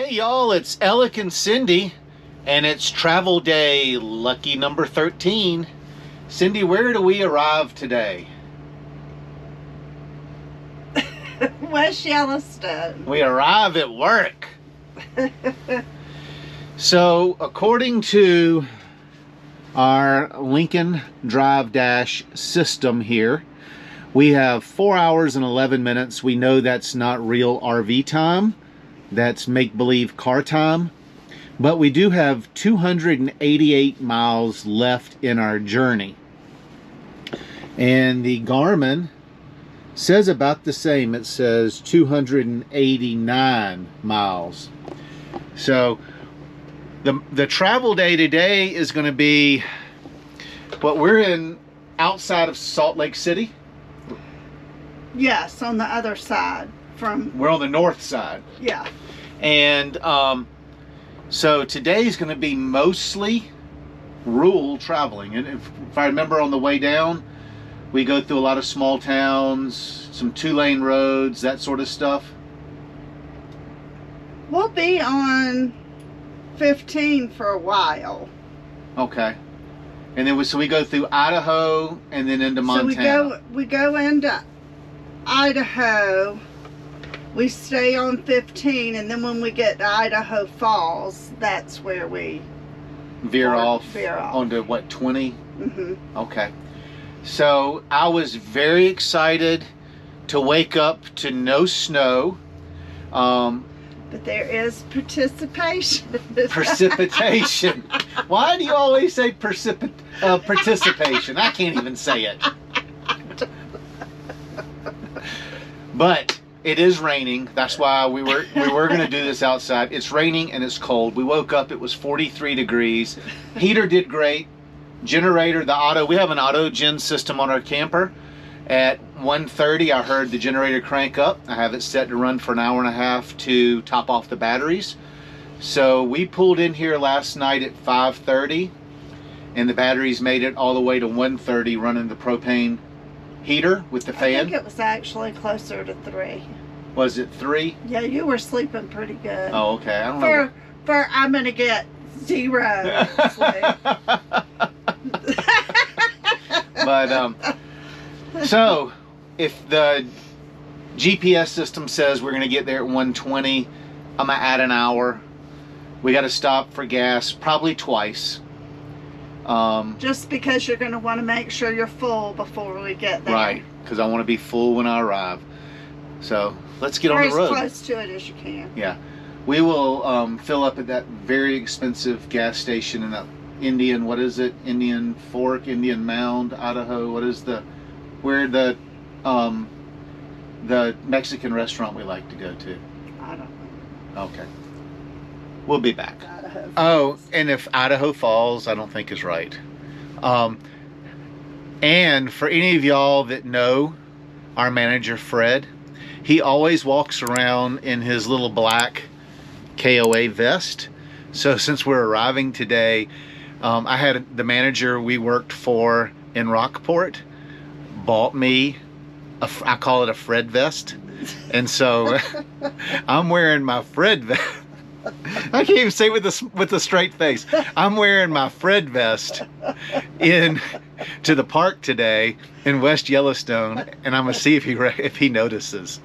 Hey y'all, it's Alec and Cindy, and it's travel day, lucky number 13. Cindy, where do we arrive today? West Yellowstone. We arrive at work. So, according to our Lincoln Drive Dash system here, we have 4 hours and 11 minutes. We know that's not real RV time. That's make-believe car time. But we do have 288 miles left in our journey. And the Garmin says about the same. It says 289 miles. So the travel day today is going to be, what, we're in outside of Salt Lake City? Yes, on the other side we're on the north side. Yeah. And so today's going to be mostly rural traveling. And if I remember, on the way down, we go through a lot of small towns, some 2-lane roads, that sort of stuff. We'll be on 15 for a while. Okay. And then so we go through Idaho and then into Montana. So we go into Idaho. We stay on 15, and then when we get to Idaho Falls, that's where we veer off off onto what, 20? Mm-hmm. Okay. So I was very excited to wake up to no snow. But there is participation. Precipitation. Why do you always say participation? I can't even say it. But it is raining. That's why we were going to do this outside. It's raining and it's cold. We woke up, it was 43 degrees. Heater did great. Generator, the auto, we have an auto gen system on our camper. At 1:30, I heard the generator crank up. I have it set to run for an hour and a half to top off the batteries. So we pulled in here last night at 5:30, and the batteries made it all the way to 1:30 running the propane heater with the fan. I think it was actually closer to 3. Was it 3? Yeah, you were sleeping pretty good. Oh, okay. I don't know. For I'm gonna get 0 sleep. But so if the GPS system says we're gonna get there at 1:20, I'm gonna add an hour. We got to stop for gas probably twice. Just because you're going to want to make sure you're full before we get there. Right, because I want to be full when I arrive. So let's get on the road. As close to it as you can. Yeah, we will fill up at that very expensive gas station in that Indian, what is it? Indian Fork, Indian Mound, Idaho. What is where the Mexican restaurant we like to go to? I don't know. Okay. We'll be back. Idaho Falls. Oh, and if Idaho Falls, I don't think is right. And for any of y'all that know our manager, Fred, he always walks around in his little black KOA vest. So since we're arriving today, I had the manager we worked for in Rockport bought me, I call it a Fred vest. And so I'm wearing my Fred vest. I can't even say with a straight face. I'm wearing my Fred vest in to the park today in West Yellowstone, and I'm gonna see if he notices.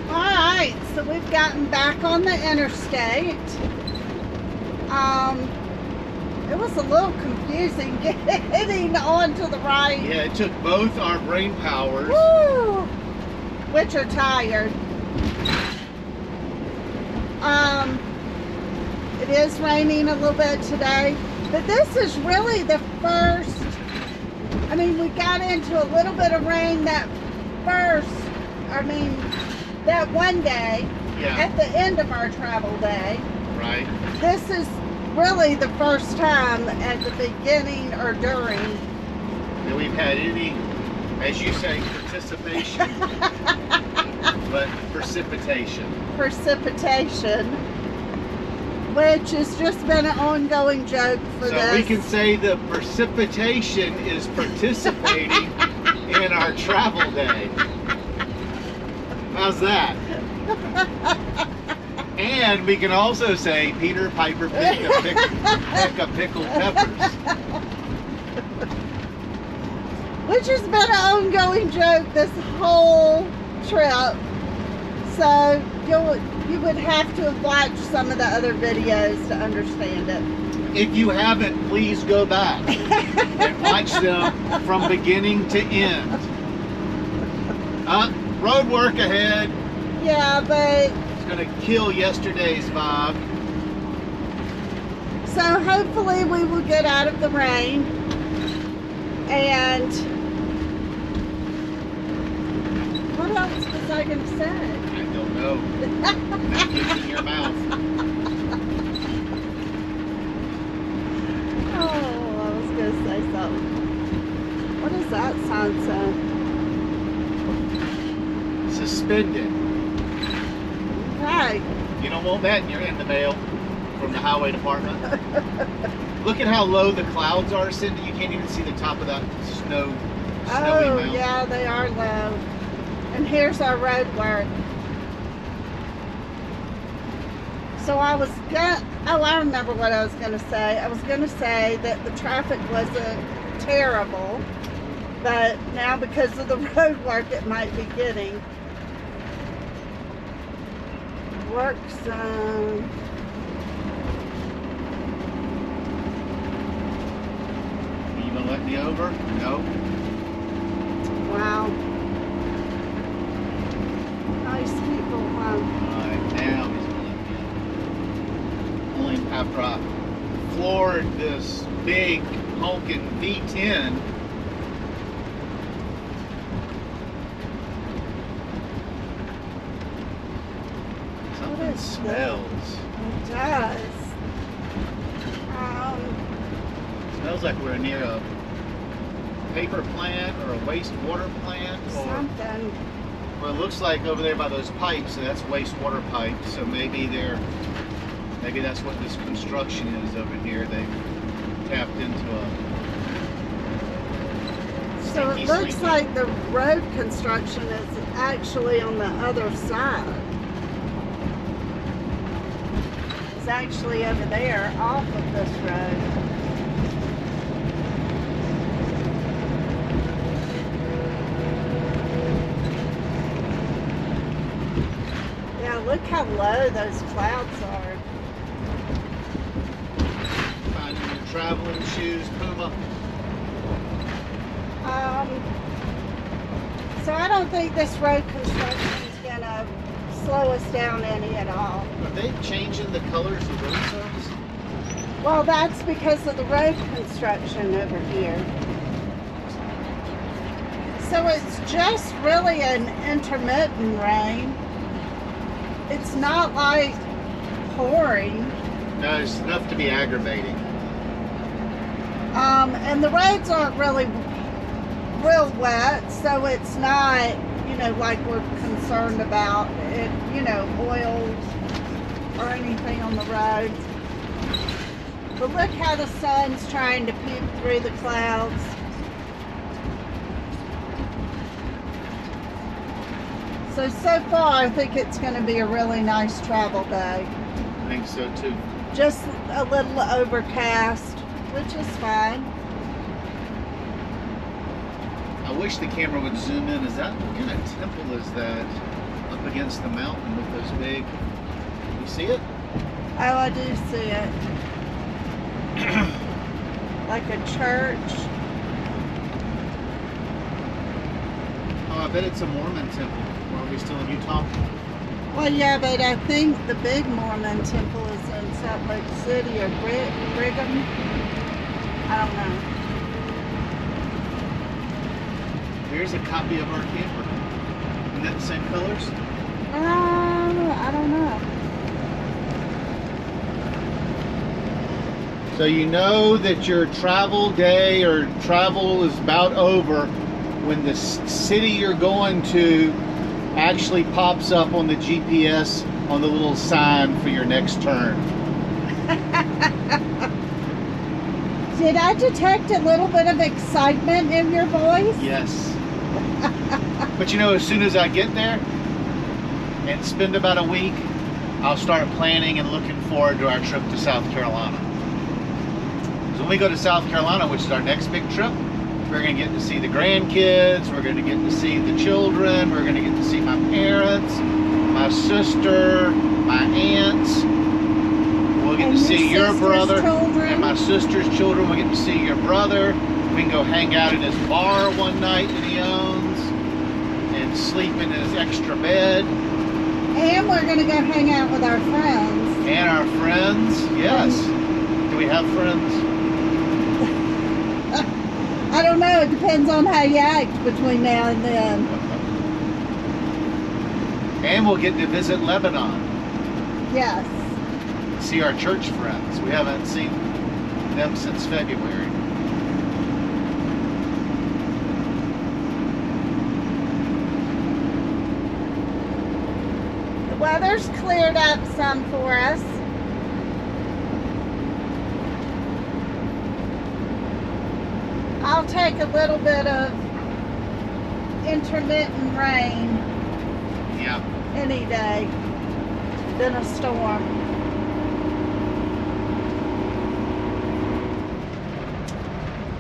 All right, so we've gotten back on the interstate. It was a little confusing getting onto the right. Yeah, it took both our brain powers. Woo! Which are tired. It is raining a little bit today, but this is really the first, I mean, we got into a little bit of rain that one day, Yeah. at the end of our travel day. Right. This is really the first time at the beginning or during That we've had any, as you say, participation, but precipitation. Which has just been an ongoing joke for this. So we can say the precipitation is participating in our travel day. How's that? And we can also say, Peter Piper pick a pickled peppers. Which has been an ongoing joke this whole trip. So you would have to have watched some of the other videos to understand it. If you haven't, please go back and watch them from beginning to end. Road work ahead. Yeah, but It's gonna kill yesterday's vibe. so hopefully we will get out of the rain. And what else was I going to say? I don't know. That gets in your mouth. Oh, I was going to say something. What is that sign saying? Suspended. Right. You don't want that in the mail from the highway department. Look at how low the clouds are, Cindy. You can't even see the top of that snowy mountain. Yeah, they are low. And here's our road work. So I remember what I was going to say. I was going to say that the traffic wasn't terrible, but now because of the road work, it might be getting work zone. You gonna let me over? No. Wow. Nice people, huh? Alright, now he's gonna let me over. Only after I floored this big honking V10. Something smells. It does. Smells like we're near a paper plant or a wastewater plant, or Something. well, it looks like over there by those pipes, so that's wastewater pipes. So maybe that's what this construction is over here. They tapped into a. So it looks like the road construction is actually on the other side. It's actually over there off of this road. Yeah, look how low those clouds are. Finding your traveling shoes, Puma. So I don't think this road construction is gonna slow us down any at all. Are they changing the colors of road signs? Well, that's because of the road construction over here. So it's just really an intermittent rain. It's not like pouring. No, it's enough to be aggravating. And the roads aren't really real wet, so it's not, like we're concerned about it, oil or anything on the road. But look how the sun's trying to peek through the clouds. So far I think it's going to be a really nice travel day. I think so too. Just a little overcast, which is fine. I wish the camera would zoom in. Is that what kind of temple is that up against the mountain with those big? You see it? Oh, I do see it. Like a church. Oh, I bet it's a Mormon temple. Are we still in Utah? Well, yeah, but I think the big Mormon temple is in Salt Lake City or Brigham. I don't know. Here's a copy of our camper. Isn't that the same colors? I don't know. So you know that your travel day or travel is about over when the city you're going to actually pops up on the GPS on the little sign for your next turn. Did I detect a little bit of excitement in your voice? Yes. But as soon as I get there and spend about a week, I'll start planning and looking forward to our trip to South Carolina. So when we go to South Carolina, which is our next big trip, we're going to get to see the grandkids, we're going to get to see the children, we're going to get to see my parents, my sister, my aunts. We'll get to see your brother and my sister's children. We'll get to see your brother. We can go hang out in his bar one night that he owns and sleep in his extra bed. And we're going to go hang out with our friends. And our friends, yes. Do we have friends? I don't know. It depends on how you act between now and then. And we'll get to visit Lebanon. Yes. See our church friends. We haven't seen them since February. The weather's cleared up some for us. I'll take a little bit of intermittent rain any day than a storm.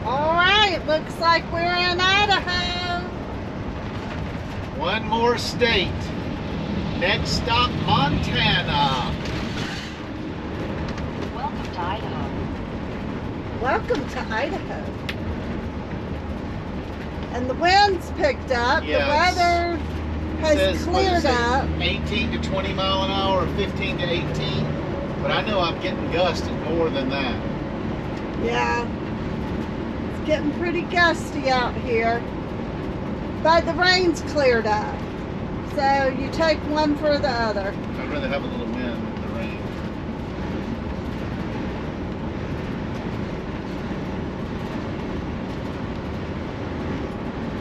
All right, looks like we're in Idaho. One more state. Next stop, Montana. Welcome to Idaho. Welcome to Idaho. And the wind's picked up. Yes. The weather has cleared up. 18 to 20 mile an hour, or 15 to 18. But I know I'm getting gusted more than that. Yeah. It's getting pretty gusty out here. But the rain's cleared up. So you take one for the other. I'd rather have a little wind than the rain.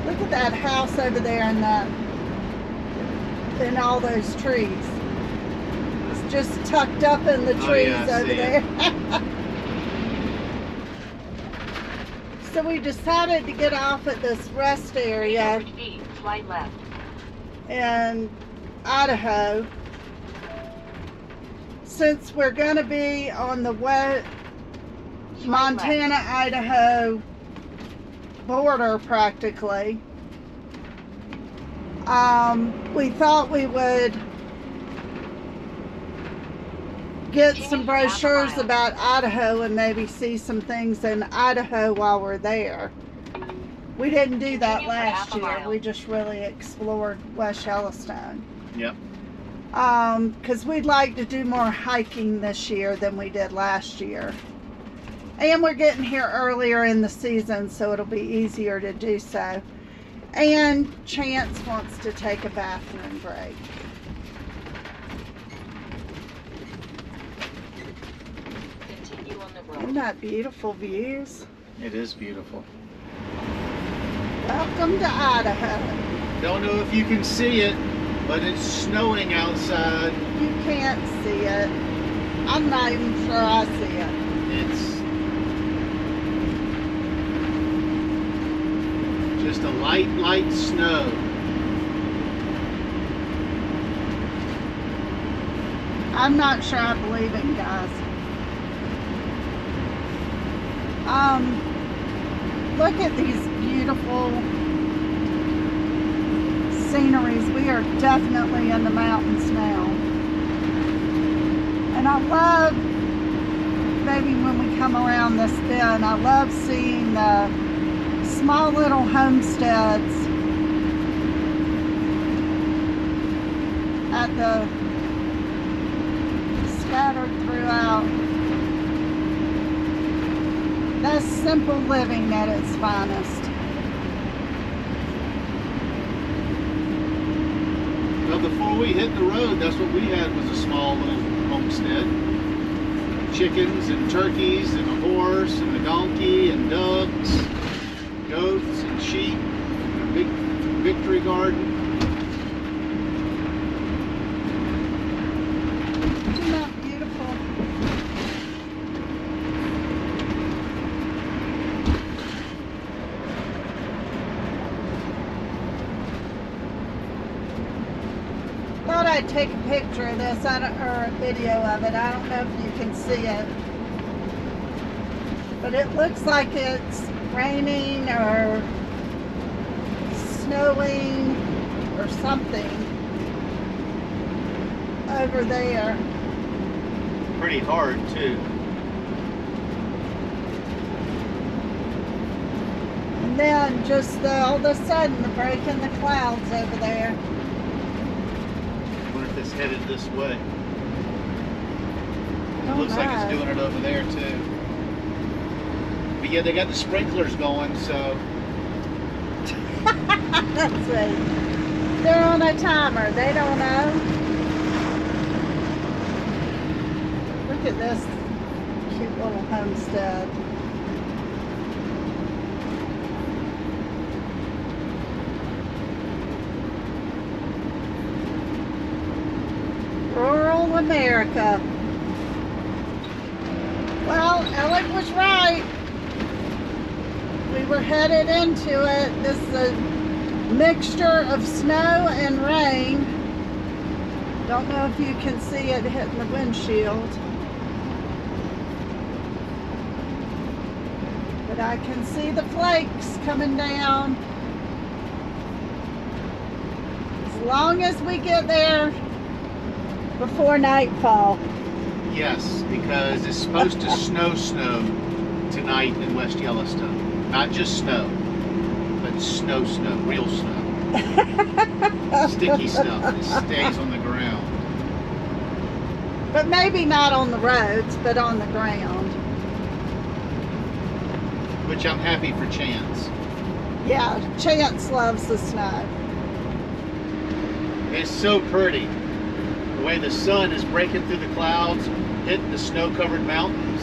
Look at that house over there in all those trees. It's just tucked up in the trees over there. So we decided to get off at this rest area Slide left. in Idaho. Since we're going to be on the Montana-Idaho border practically, we thought we would get some brochures about Idaho and maybe see some things in Idaho while we're there. We didn't do that last year. We just really explored West Yellowstone. Yep. Because we'd like to do more hiking this year than we did last year. And we're getting here earlier in the season, so it'll be easier to do so. And Chance wants to take a bathroom break. Continue on the road. Isn't that beautiful views? It is beautiful. Welcome to Idaho. Don't know if you can see it, but it's snowing outside. You can't see it. I'm not even sure I see it. It's just a light snow. I'm not sure I believe it, guys. Look at these beautiful sceneries. We are definitely in the mountains now. And I love, maybe when we come around this bend, I love seeing the small little homesteads at the scattered throughout. That's simple living at its finest. Well, before we hit the road, that's what we had, was a small little homestead. Chickens and turkeys and a horse and a donkey and ducks, goats and sheep, and a big victory garden. Isn't that beautiful? Thought I'd take a picture of this or a video of it. I don't know if you can see it. But it looks like it's raining or snowing or something over there. Pretty hard too. And then just all of a sudden the break in the clouds over there. I wonder if it's headed this way. It Oh, looks like my. it's doing it over there too. But yeah, they got the sprinklers going, so That's right. They're on a timer. They don't know. Look at this cute little homestead. Rural America. Well, Alec was right. We were headed into it. This is a mixture of snow and rain. Don't know if you can see it hitting the windshield. But I can see the flakes coming down. As long as we get there before nightfall. yes, because it's supposed to snow tonight in West Yellowstone. Not just snow, but snow, real snow. Sticky stuff that stays on the ground. But maybe not on the roads, but on the ground. Which I'm happy for Chance. Yeah, Chance loves the snow. It's so pretty. The way the sun is breaking through the clouds, hitting the snow-covered mountains.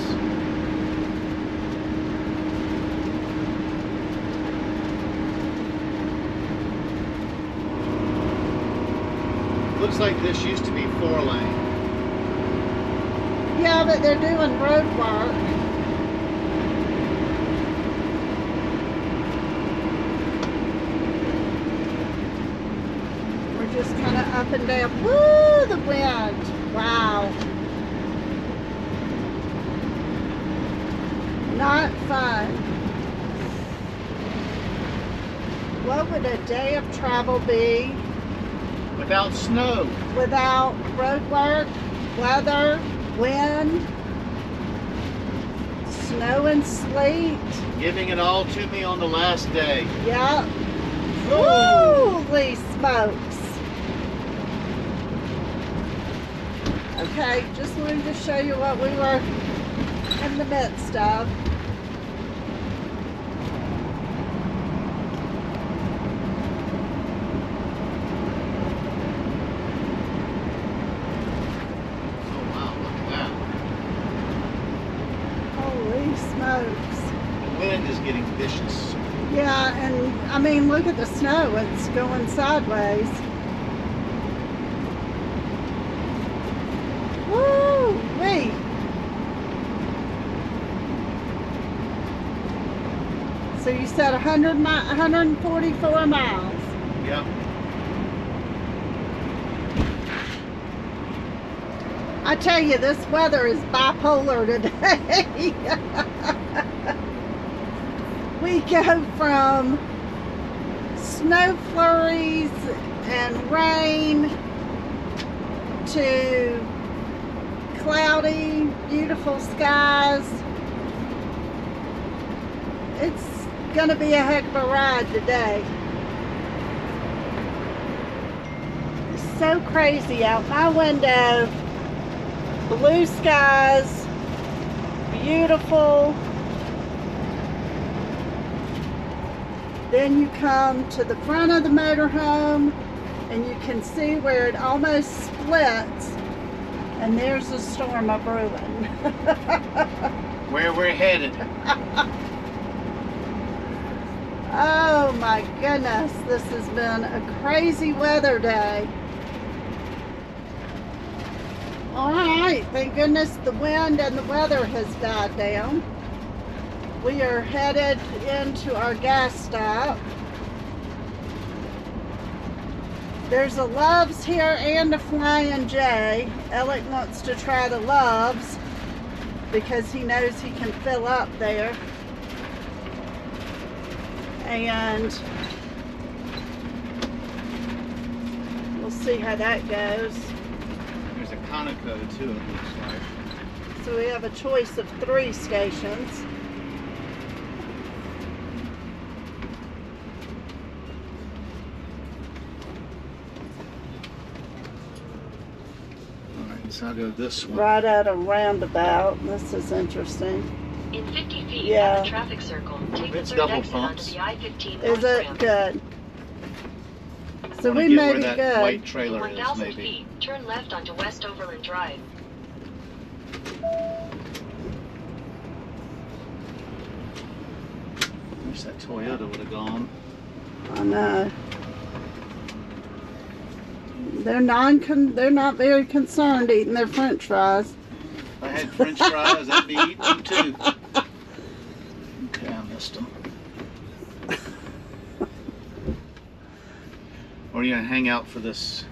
Looks like this used to be 4-lane. Yeah, but they're doing road work. We're just kind of up and down. Woo, the wind. Wow. Not fun. What would a day of travel be Without snow. without road work, weather, wind, snow and sleet? Giving it all to me on the last day. Yep. Holy smokes. Okay, just wanted to show you what we were in the midst of. Oh wow, look at that. Holy smokes. The wind is getting vicious. Yeah, and I mean, look at the snow. It's going sideways. Woo-wee. So you said 144 miles. Yep. I tell you, this weather is bipolar today. We go from snow flurries and rain to cloudy, beautiful skies. It's gonna be a heck of a ride today. It's so crazy out my window. Blue skies, beautiful. Then you come to the front of the motorhome and you can see where it almost splits, and there's a storm of ruin. Where we're headed. Oh my goodness, this has been a crazy weather day. All right, thank goodness the wind and the weather has died down. We are headed into our gas stop. There's a Loves here and a Flying J. Alec wants to try the Loves because he knows he can fill up there. And we'll see how that goes. There's a Conoco too, it looks like. So we have a choice of 3 stations. Alright, so I'll go this one. Right at a roundabout. This is interesting. In 50 feet Yeah. at the traffic circle, take the It's third double exit onto pumps. the I-15 Is north it ramp. good? So Wanna we get may where be that good. white In trailer is, 1,000 maybe. feet, turn left onto West Overland Drive. Wish that Toyota would have gone. I know. They're not very concerned eating their French fries. If I had French fries, I'd be eating them too. Okay, I missed them. Or are you gonna hang out for this?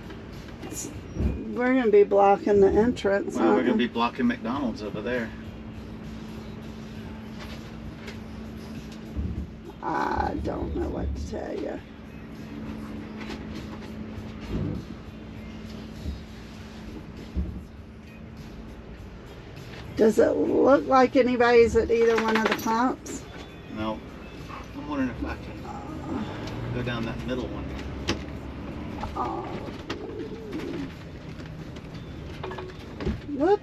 We're gonna be blocking the entrance. Well, we're aren't gonna we? be blocking McDonald's over there. I don't know what to tell you. Does it look like anybody's at either one of the pumps? No. I'm wondering if I can go down that middle one. Oh. Whoop.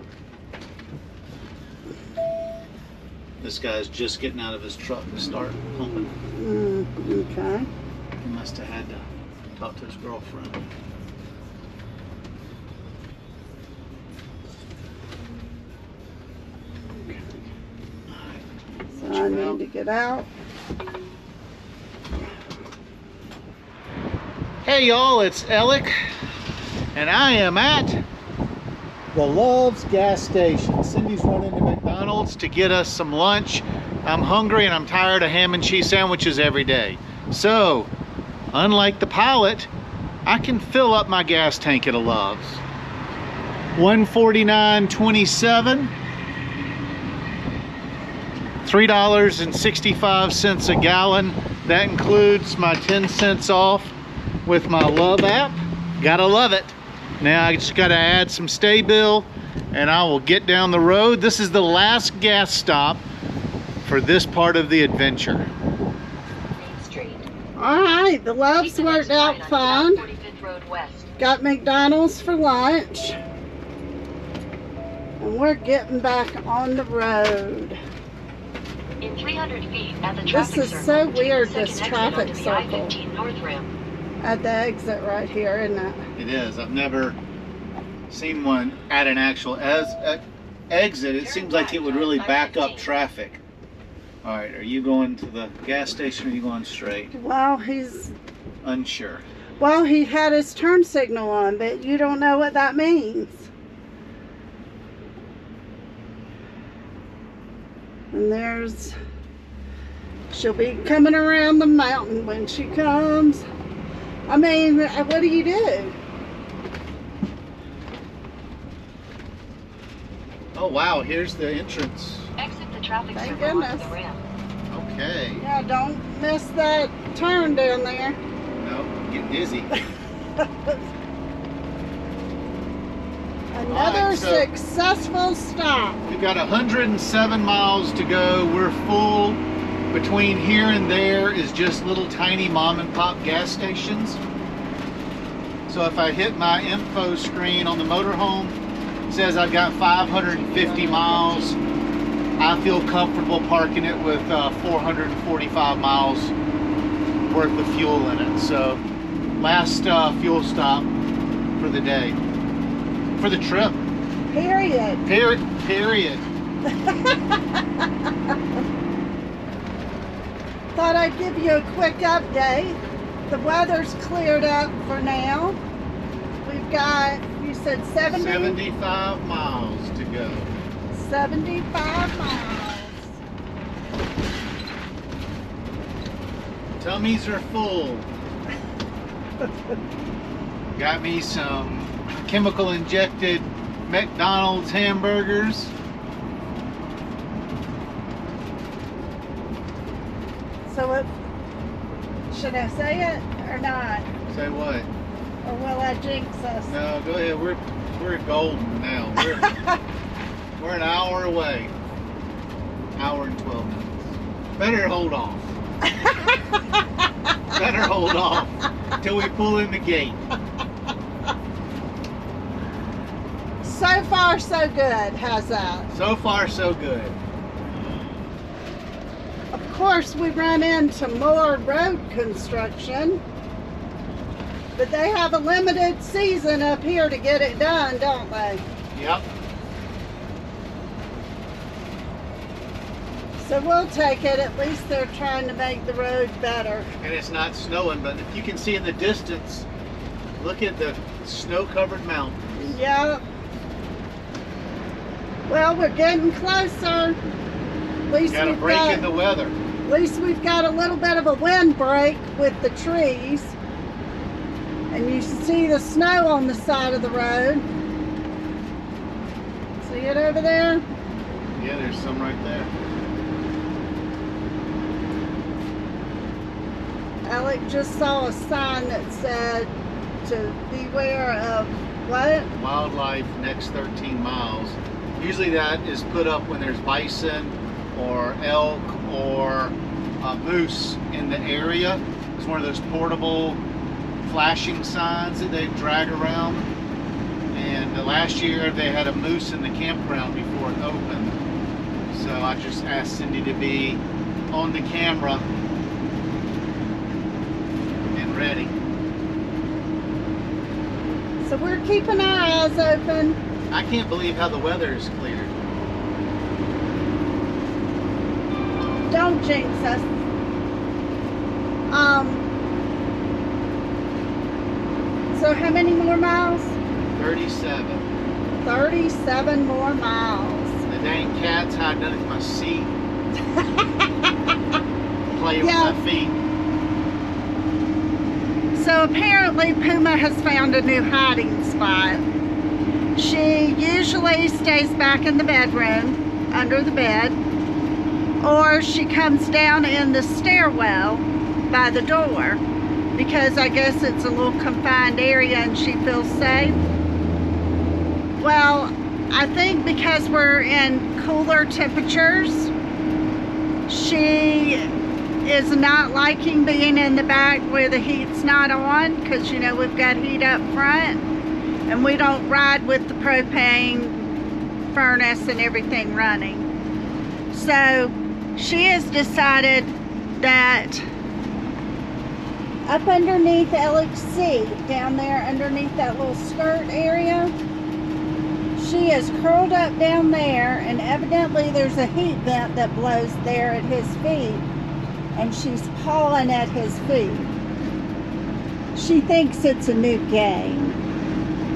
This guy's just getting out of his truck to start pumping. Okay. He must have had to talk to his girlfriend. So I need to get out. Hey y'all, it's Alec, and I am at the Love's gas station. Cindy's running to McDonald's to get us some lunch. I'm hungry and I'm tired of ham and cheese sandwiches every day. So, unlike the Pilot, I can fill up my gas tank at a Love's. $149.27. $3.65 a gallon. That includes my 10 cents off with my Love app. Gotta love it. Now I just gotta add some stay bill and I will get down the road. This is the last gas stop for this part of the adventure. Main Street. All right, the Take Loves the worked next out right onto fine. South 45th Road West. Got McDonald's for lunch. And we're getting back on the road. In 300 feet at the This traffic is circle, so take the weird, second this exit traffic onto the circle. I-15 north ramp. At the exit right here, isn't it? It is. I've never seen one at an actual exit. It seems like it would really back up traffic. All right, are you going to the gas station or are you going straight? Well, Unsure. he had his turn signal on, but you don't know what that means. And she'll be coming around the mountain when she comes. I mean, what do you do? Oh wow, here's the entrance. Exit the traffic Thank circle onto goodness. the ramp. Okay. Yeah, don't miss that turn down there. No, get dizzy. Another Alright, so- successful stop. We've got 107 miles to go. We're full. Between here and there is just little tiny mom and pop gas stations. So if I hit my info screen on the motorhome, it says I've got 550 miles. I feel comfortable parking it with 445 miles worth of fuel in it. So last fuel stop for the day. For the trip. Period. Period. Thought I'd give you a quick update. The weather's cleared up for now. We've got, you said 75 miles to go. 75 miles. Tummies are full. Got me some chemical injected McDonald's hamburgers. So what, should I say it or not? Say what? Or will I jinx us? No, go ahead. We're golden now. We're an hour away. Hour and 12 minutes. Better hold off. Better hold off till we pull in the gate. So far, so good. How's that? So far, so good. Of course, we run into more road construction, but they have a limited season up here to get it done, don't they? Yep. So we'll take it. At least they're trying to make the road better. And it's not snowing, but if you can see in the distance, look at the snow-covered mountains. Yep. Well, we're getting closer. At least Got a we've break got, in the weather. at least we've got a little bit of a wind break with the trees. And you see the snow on the side of the road. See it over there? Yeah, there's some right there. Alec just saw a sign that said to beware of what? Wildlife next 13 miles. Usually that is put up when there's bison or elk or moose in the area. It's one of those portable flashing signs that they drag around. And last year they had a moose in the campground before it opened. So I just asked Cindy to be on the camera and ready. So we're keeping our eyes open. I can't believe how the weather is cleared. Don't jinx us. So how many more miles? 37. 37 more miles. The dang cat's hiding underneath my seat. Playing with Yeah. my feet. So apparently Puma has found a new hiding spot. She usually stays back in the bedroom, under the bed, or she comes down in the stairwell by the door because I guess it's a little confined area and she feels safe. Well, I think because we're in cooler temperatures, she is not liking being in the back where the heat's not on, because you know we've got heat up front and we don't ride with the propane furnace and everything running. So she has decided that up underneath LXC, down there underneath that little skirt area, she is curled up down there, and evidently there's a heat vent that blows there at his feet, and she's pawing at his feet. She thinks it's a new game.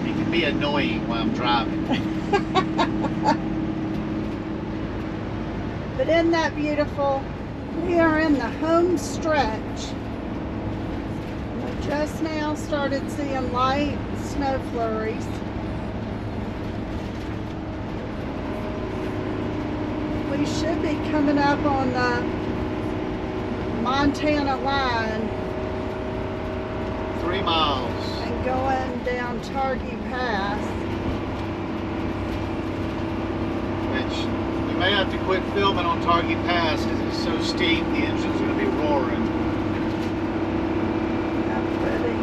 It can be annoying while I'm driving. But isn't that beautiful? We are in the home stretch. We just now started seeing light snow flurries. We should be coming up on the Montana line 3 miles. and going down Targhee Pass. Which we may have to quit filming on Targhee Pass because it's so steep, the engine's going to be roaring. How pretty.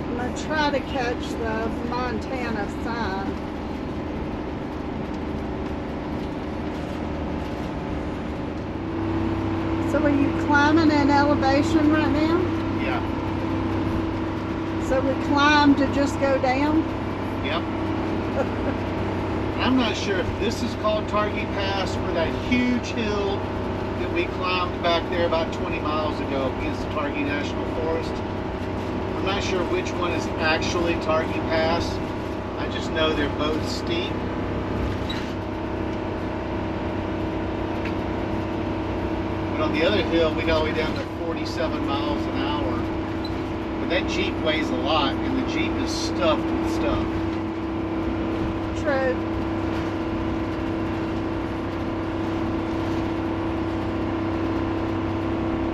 I'm going to try to catch the Montana sign. So are you climbing in elevation right now? Yeah. So we climb to just go down? Yep. I'm not sure if this is called Targhee Pass or that huge hill that we climbed back there about 20 miles ago against the Targhee National Forest. I'm not sure which one is actually Targhee Pass. I just know they're both steep. But on the other hill, we got all the way down to 47 miles an hour. But that Jeep weighs a lot, and the Jeep is stuffed with stuff. True.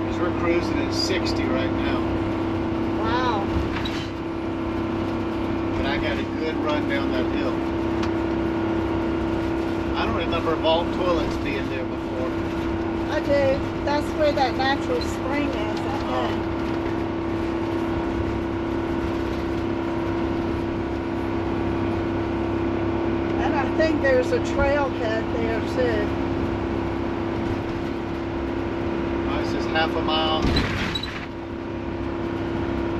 Because we're cruising at 60 right now. Wow. But I got a good run down that hill. I don't remember vault toilets being there before. I do. That's where that natural spring is, I think. And I think there's a trailhead there too. This is half a mile.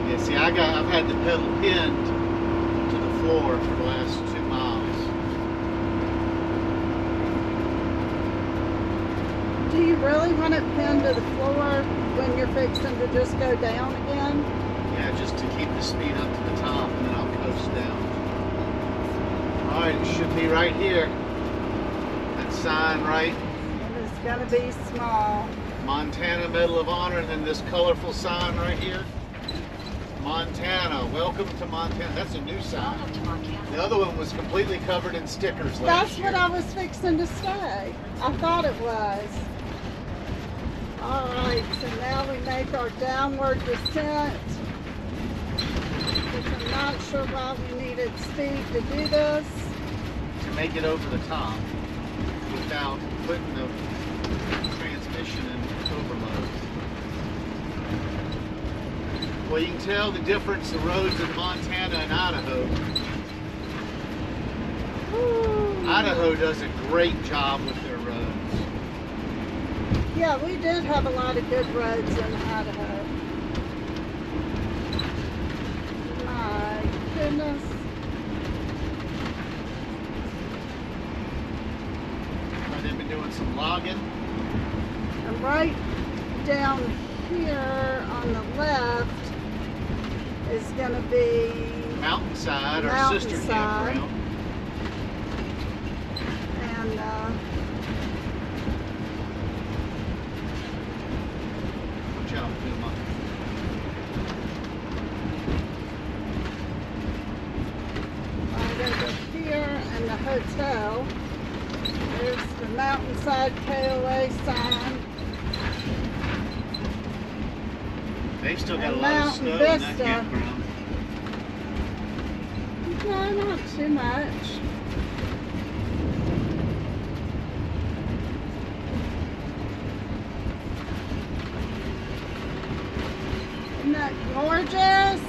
Yeah, see, I've had the pedal pinned to the floor for the last 2 miles. Do you really want it pinned to the floor when you're fixing to just go down again? Yeah, just to keep the speed up to the top, and then I'll coast down. Alright, it should be right here. That sign, right? And it's gonna be small. Montana Medal of Honor, and then this colorful sign right here. Montana, welcome to Montana. That's a new sign. Welcome to Montana. The other one was completely covered in stickers last That's year. what I was fixing to say. I thought it was. Alright, so now we make our downward descent. Which I'm not sure why we needed speed to do this. To make it over the top without putting the transmission in overload. Well, you can tell the difference in roads in Montana and Idaho. Ooh. Idaho does a great job with their roads. Yeah, we did have a lot of good roads in Idaho. My goodness. They've been doing some logging. And right down here on the left is going to be Mountainside, our sister Mountainside. campground. and Watch out, Puma. right over here and the hotel. There's the Mountainside KOA sign. They've still got a And lot of Mountain snow in that Vista. campground. No, not too much. Isn't that gorgeous?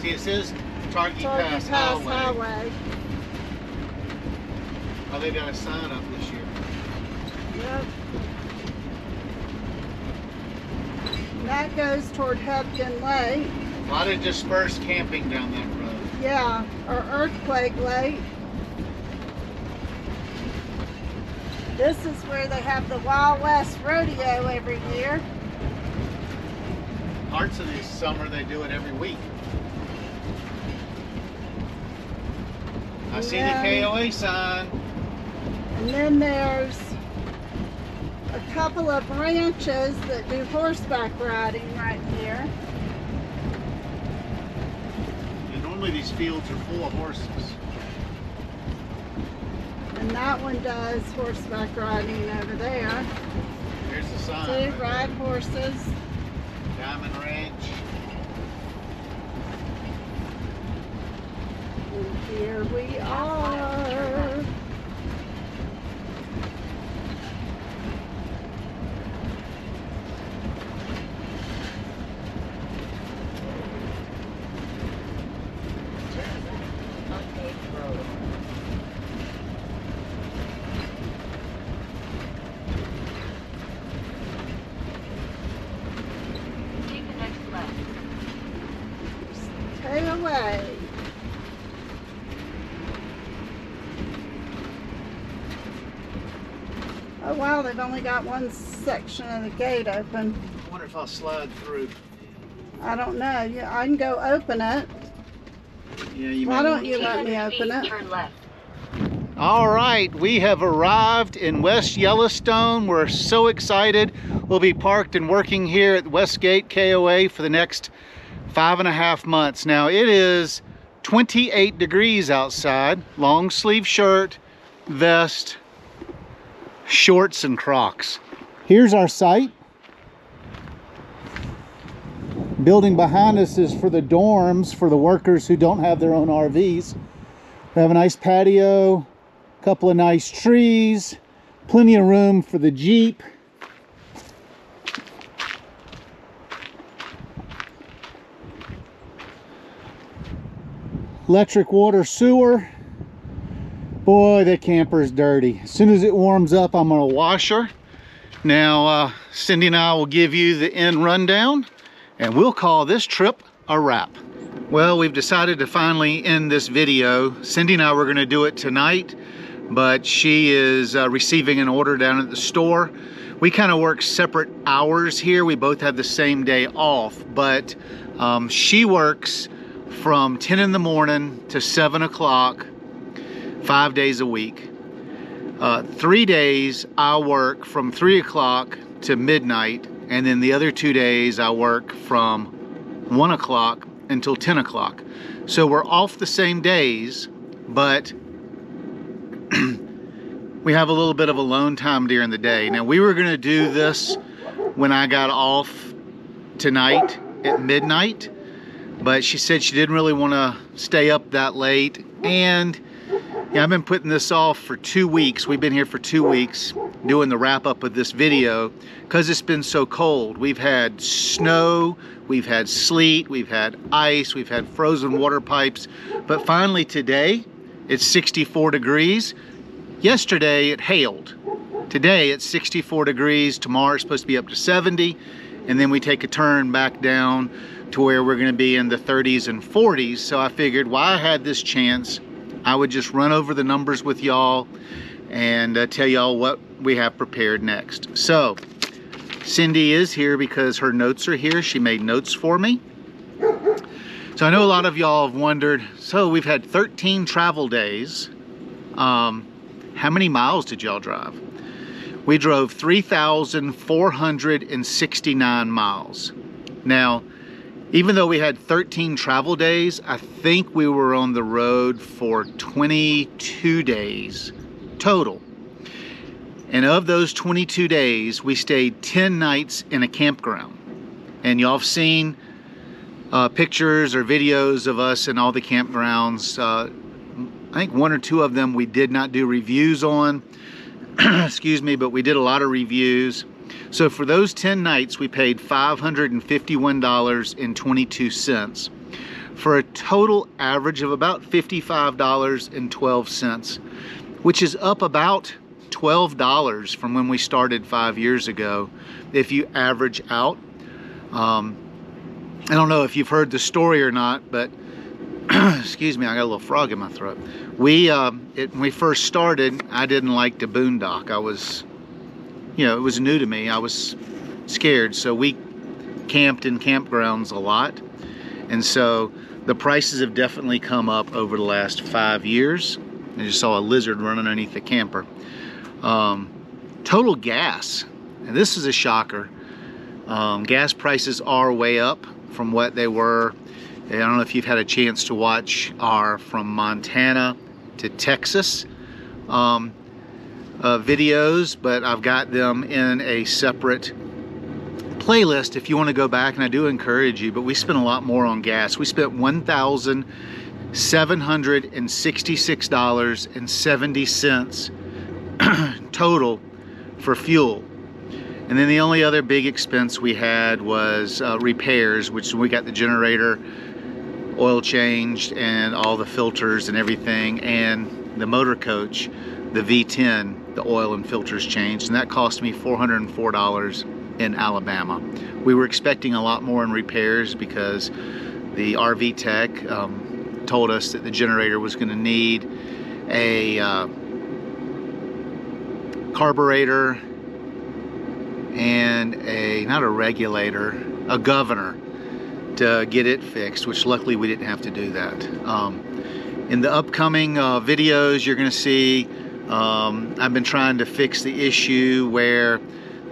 See, it says Targhee Targhee Pass Pass Highway. Highway. Oh, they got a sign up this year. Yep. And that goes toward Hebgen Lake. A lot of dispersed camping down that road. Yeah, or Earthquake Lake. This is where they have the Wild West Rodeo every year. Parts of this summer they do it every week. I see the Yeah. KOA sign. And then there's a couple of ranches that do horseback riding right here. And normally these fields are full of horses. And that one does horseback riding over there. Here's the sign. See, right ride there. horses. Diamond Ranch. And here we are. Take the next left. Stay away. while they've only got one section of the gate open. I wonder if I'll slide through. I don't know. Yeah, I can go open it. Yeah, you Why may don't you let me 200 open feet, it? turn left. All right, we have arrived in West Yellowstone. We're so excited. We'll be parked and working here at Westgate KOA for the next 5.5 months. Now it is 28 degrees outside. Long sleeve shirt, vest, shorts, and Crocs. Here's our site. Building behind us is for the dorms for the workers who don't have their own RVs. We have a nice patio, a couple of nice trees, plenty of room for the Jeep. Electric water sewer. Boy, that camper is dirty. As soon as it warms up, I'm gonna wash her. Now, Cindy and I will give you the end rundown, and we'll call this trip a wrap. Well, we've decided to finally end this video. Cindy and I were gonna do it tonight, but she is receiving an order down at the store. We kind of work separate hours here. We both have the same day off, but she works from 10 in the morning to 7 o'clock, 5 days a week. 3 days I work from 3 o'clock to midnight, and then the other 2 days I work from 1 o'clock until 10 o'clock. So we're off the same days, but we have a little bit of alone time during the day. Now we were gonna do this when I got off tonight at midnight, but she said she didn't really wanna stay up that late. And yeah, I've been putting this off for 2 weeks. We've been here for 2 weeks doing the wrap up of this video because it's been so cold. We've had snow, we've had sleet, we've had ice, we've had frozen water pipes, but finally today it's 64 degrees. Yesterday it hailed. Today it's 64 degrees. Tomorrow it's supposed to be up to 70, and then we take a turn back down to where we're gonna be in the 30s and 40s. So I figured while I had this chance, I would just run over the numbers with y'all and tell y'all what we have prepared next. So Cindy is here because her notes are here. She made notes for me. So I know a lot of y'all have wondered, so we've had 13 travel days. How many miles did y'all drive? We drove 3,469 miles. Now, even though we had 13 travel days, I think we were on the road for 22 days total. And of those 22 days, we stayed 10 nights in a campground. And y'all have seen pictures or videos of us in all the campgrounds. I think 1 or 2 of them we did not do reviews on. Excuse me, but we did a lot of reviews. So for those 10 nights, we paid $551.22 for a total average of about $55.12, which is up about $12 from when we started 5 years ago, if you average out. I don't know if you've heard the story or not, but excuse me, I got a little frog in my throat. When we first started, I didn't like to boondock. I was, it was new to me. I was scared. So we camped in campgrounds a lot. And so the prices have definitely come up over the last 5 years. I just saw a lizard run underneath the camper. Total gas, and this is a shocker. Gas prices are way up from what they were. I don't know if you've had a chance to watch our from Montana to Texas videos, but I've got them in a separate playlist if you want to go back, and I do encourage you. But we spent a lot more on gas. We spent $1,766.70 total for fuel. And then the only other big expense we had was repairs, which we got the generator oil changed and all the filters and everything, and the motor coach, the V10, the oil and filters changed, and that cost me $404 in Alabama. We were expecting a lot more in repairs because the RV tech told us that the generator was going to need a carburetor and not a regulator, a governor to get it fixed, which luckily we didn't have to do that. In the upcoming videos, you're going to see I've been trying to fix the issue where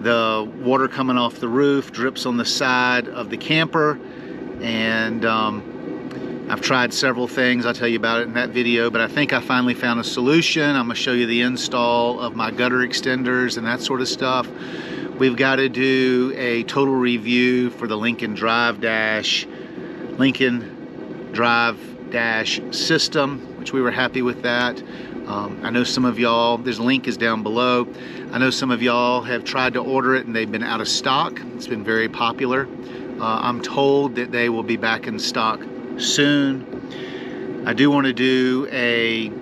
the water coming off the roof drips on the side of the camper, and I've tried several things. I'll tell you about it in that video, but I think I finally found a solution. I'm going to show you the install of my gutter extenders and that sort of stuff. We've got to do a total review for the Lincoln Drive Dash system, which we were happy with that. I know some of y'all, this link is down below. I know some of y'all have tried to order it and they've been out of stock. It's been very popular. I'm told that they will be back in stock soon. I do want to do a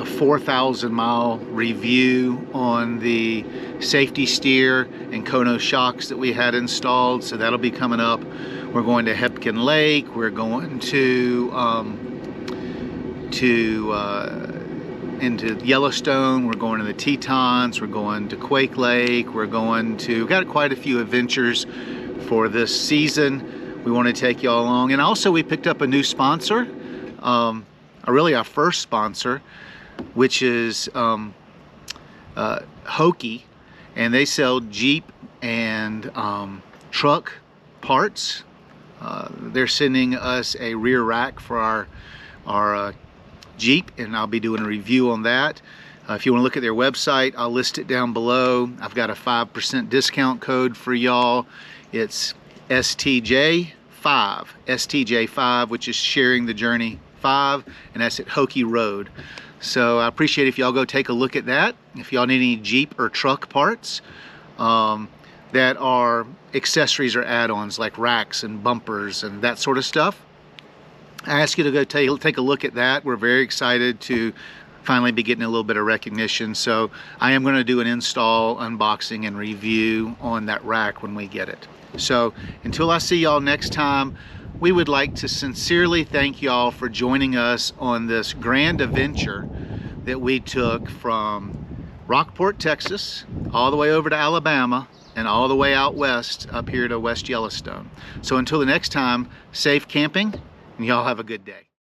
4,000 mile review on the safety steer and Kono shocks that we had installed, so that'll be coming up. We're going to Hepkin Lake, we're going into Yellowstone, we're going to the Tetons, we're going to Quake Lake, we've got quite a few adventures for this season. We want to take y'all along. And also we picked up a new sponsor, really our first sponsor, which is Hokie, and they sell Jeep and truck parts. They're sending us a rear rack for our Jeep, and I'll be doing a review on that. If you want to look at their website, I'll list it down below. I've got a 5% discount code for y'all. It's STJ5, which is Sharing the Journey 5, and that's at Hokie Road. So I appreciate if y'all go take a look at that. If y'all need any Jeep or truck parts that are accessories or add-ons like racks and bumpers and that sort of stuff, I ask you to go take a look at that. We're very excited to finally be getting a little bit of recognition. So I am going to do an install, unboxing, and review on that rack when we get it. So until I see y'all next time, we would like to sincerely thank y'all for joining us on this grand adventure that we took from Rockport, Texas, all the way over to Alabama, and all the way out west up here to West Yellowstone. So until the next time, safe camping, and y'all have a good day.